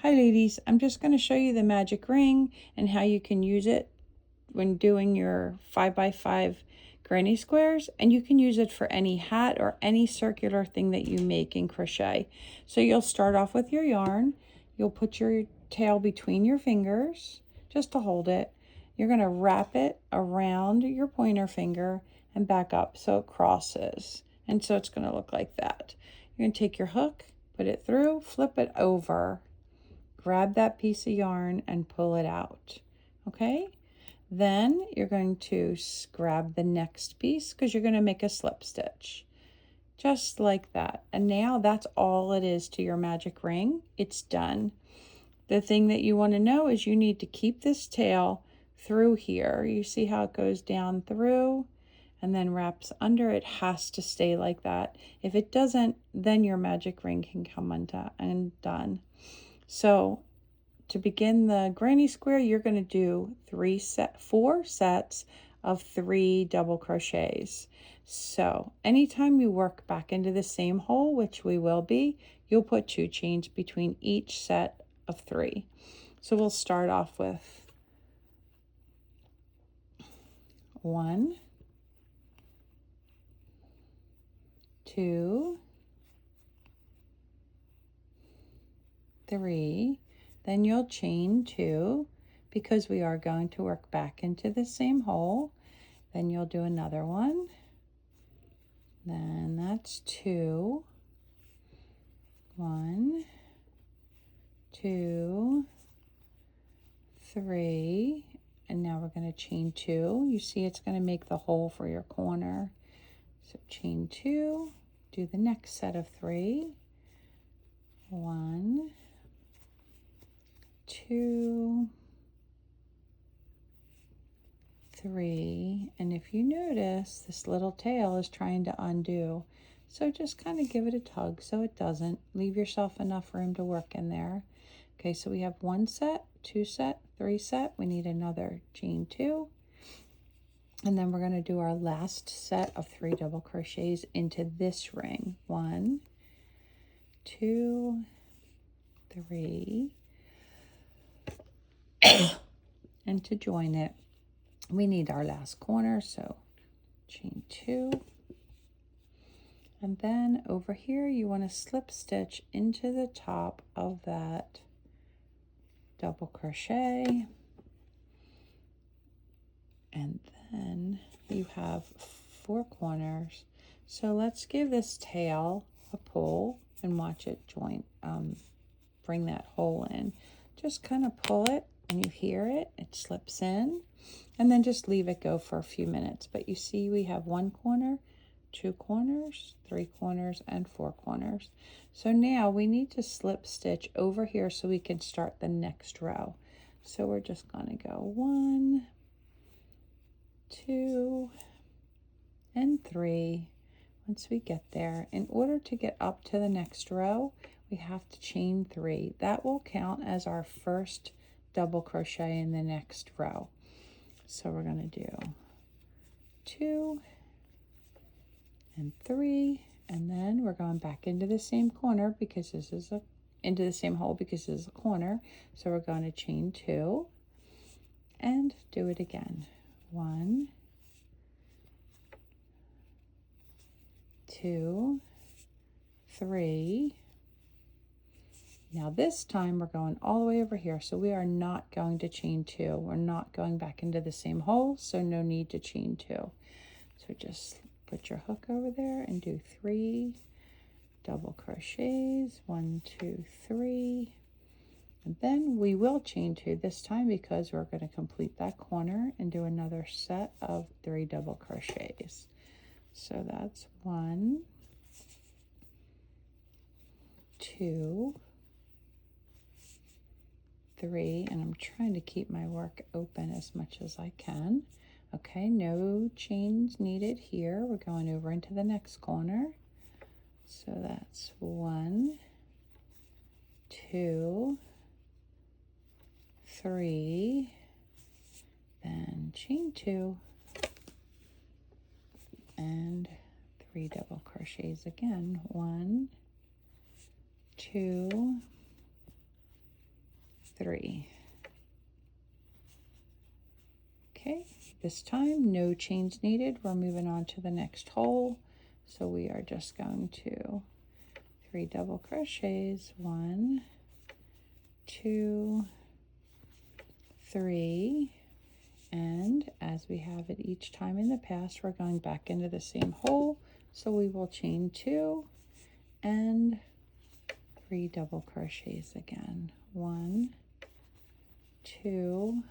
Hi ladies, I'm just going to show you the magic ring and how you can use it when doing your 5x5 granny squares, and you can use it for any hat or any circular thing that you make in crochet. So you'll start off with your yarn, you'll put your tail between your fingers just to hold it. You're going to wrap it around your pointer finger and back up so it crosses, and so it's going to look like that. You're going to take your hook, put it through, flip it over, grab that piece of yarn and pull it out. Okay, then you're going to grab the next piece because you're going to make a slip stitch just like that. And now that's all it is to your magic ring. It's done. The thing that you want to know is you need to keep this tail through here. You see how it goes down through and then wraps under. It has to stay like that. If it doesn't, then your magic ring can come undone. So to begin the granny square, you're going to do 4 sets of 3 double crochets. So anytime you work back into the same hole, which we will be, you'll put 2 chains between each set of 3. So we'll start off with 1, 2, 3, then you'll chain 2 because we are going to work back into the same hole. Then you'll do another one, then that's 2, 1, 2, 3, and now we're going to chain 2. You see it's going to make the hole for your corner. So chain 2, do the next set of 3, 1, 2, 3, and if you notice, this little tail is trying to undo. So just kind of give it a tug so it doesn't. Leave yourself enough room to work in there. Okay, so we have 1 set, 2 set, 3 set. We need another chain 2. And then we're going to do our last set of 3 double crochets into this ring. 1, 2, 3. And to join it, we need our last corner, so chain 2. And then over here, you want to slip stitch into the top of that double crochet. And then you have 4 corners. So let's give this tail a pull and watch it join, bring that hole in. Just kind of pull it and you hear it, it slips in, and then just leave it go for a few minutes. But you see we have 1 corner, 2 corners, 3 corners, and 4 corners. So now we need to slip stitch over here so we can start the next row. So we're just going to go 1, 2, and 3. Once we get there, in order to get up to the next row, we have to chain 3. That will count as our first double crochet in the next row. So we're going to do 2 and 3, and then we're going back into the same corner because this is into the same hole because this is a corner. So we're going to chain 2 and do it again. 1, 2, 3. Now this time we're going all the way over here, so we are not going to chain 2. We're not going back into the same hole, so no need to chain 2. So just put your hook over there and do 3 double crochets, 1, 2, 3, and then we will chain 2 this time because we're going to complete that corner and do another set of 3 double crochets. So that's 1, 2, 3, and I'm trying to keep my work open as much as I can. Okay, no chains needed here. We're going over into the next corner. So that's 1, 2, 3, then chain 2, and 3 double crochets again. 1, 2, 3. Okay, this time no chains needed. We're moving on to the next hole. So we are just going to 3 double crochets, 1, 2, 3, and as we have it each time in the past, we're going back into the same hole. So we will chain 2 and 3 double crochets again. 1, 2,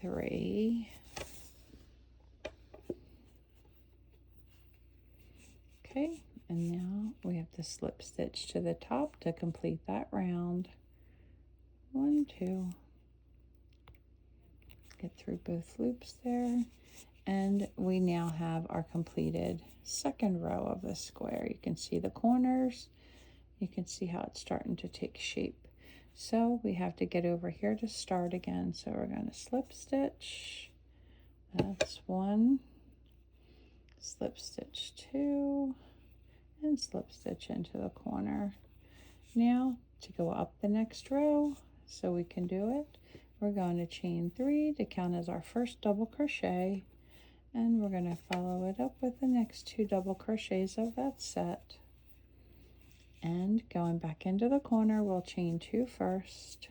3. Okay, and now we have to slip stitch to the top to complete that round. 1, 2. Get through both loops there. And we now have our completed second row of the square. You can see the corners. You can see how it's starting to take shape. So we have to get over here to start again. So we're going to slip stitch. That's 1. Slip stitch 2. And slip stitch into the corner. Now to go up the next row so we can do it, we're going to chain 3 to count as our first double crochet, and we're going to follow it up with the next 2 double crochets of that set. And going back into the corner, we'll chain 2 first,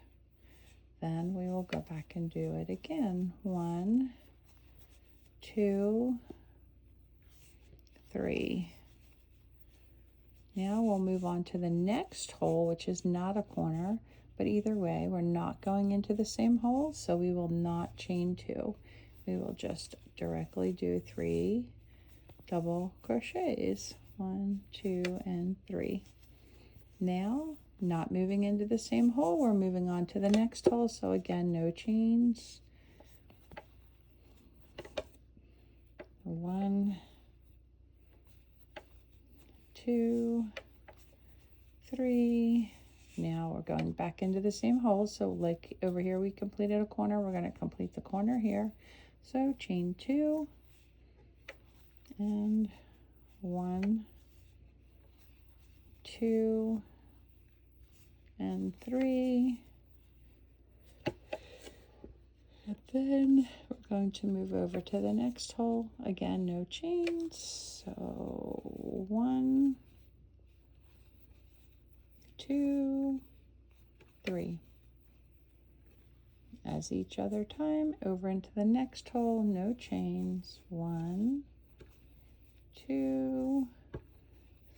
then we will go back and do it again. 1, 2, 3. Now we'll move on to the next hole, which is not a corner, but either way, we're not going into the same hole, so we will not chain 2. We will just directly do 3 double crochets. 1, 2, and 3. Now, not moving into the same hole, we're moving on to the next hole, so again, no chains. 1, 2, 3. Now we're going back into the same hole. So like over here we completed a corner, we're going to complete the corner here. So chain 2 and 1, 2, and 3. And then we're going to move over to the next hole. Again, no chains. So 1, 2, 3. As each other time, over into the next hole, no chains. 1, 2,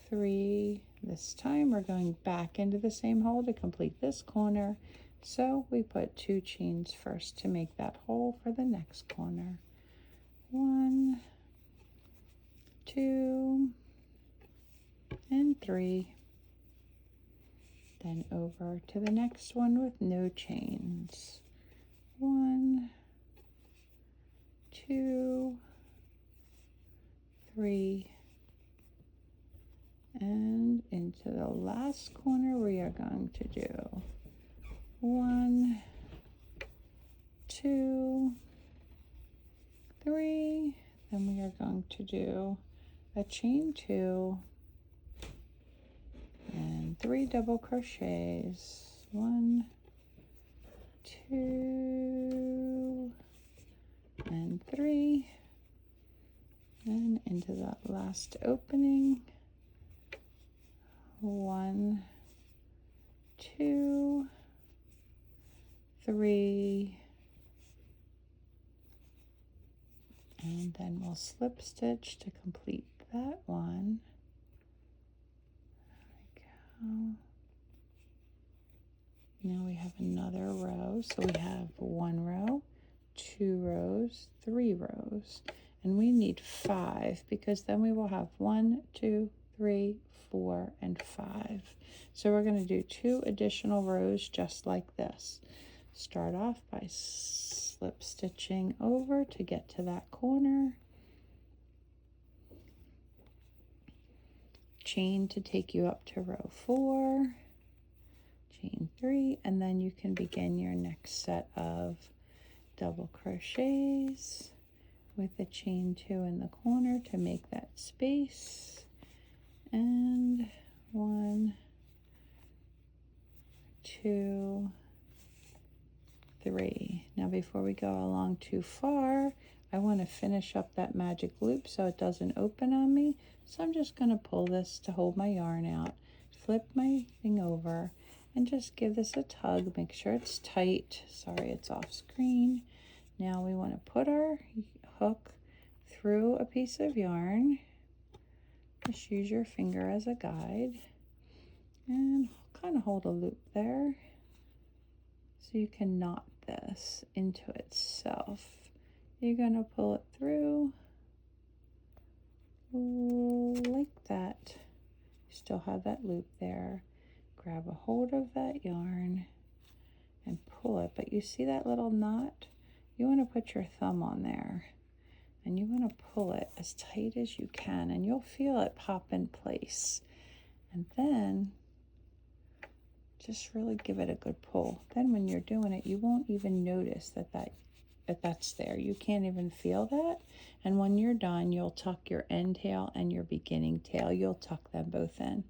3. This time we're going back into the same hole to complete this corner. So we put 2 chains first to make that hole for the next corner. 1, 2, and 3. Then over to the next one with no chains. 1, 2, 3, and into the last corner we are going to do 1, 2, 3. Then we are going to do a chain 2 and 3 double crochets. 1, 2, and 3. And into that last opening. 1, 2, 3, and then we'll slip stitch to complete that one. There we go. Now we have another row, so we have 1 row, 2 rows, 3 rows, and we need 5 because then we will have 1, 2, 3, 4, and 5. So we're going to do 2 additional rows just like this. Start off by slip stitching over to get to that corner. Chain to take you up to row 4. Chain 3, and then you can begin your next set of double crochets with the chain 2 in the corner to make that space. And 1, 2, 3. Now before we go along too far, I want to finish up that magic loop so it doesn't open on me. So I'm just going to pull this to hold my yarn out, flip my thing over, and just give this a tug. Make sure it's tight. Sorry, it's off screen. Now we want to put our hook through a piece of yarn. Just use your finger as a guide and kind of hold a loop there so you can knot this into itself. You're going to pull it through like that. You still have that loop there. Grab a hold of that yarn and pull it, but you see that little knot? You want to put your thumb on there and you want to pull it as tight as you can, and you'll feel it pop in place. And then just really give it a good pull. Then when you're doing it, you won't even notice that's there. You can't even feel that. And when you're done, you'll tuck your end tail and your beginning tail. You'll tuck them both in.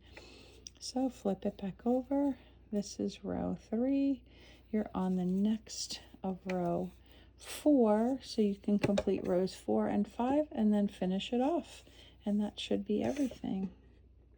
So flip it back over. This is row 3. You're on the next of row 4, so you can complete rows 4 and 5 and then finish it off. And that should be everything.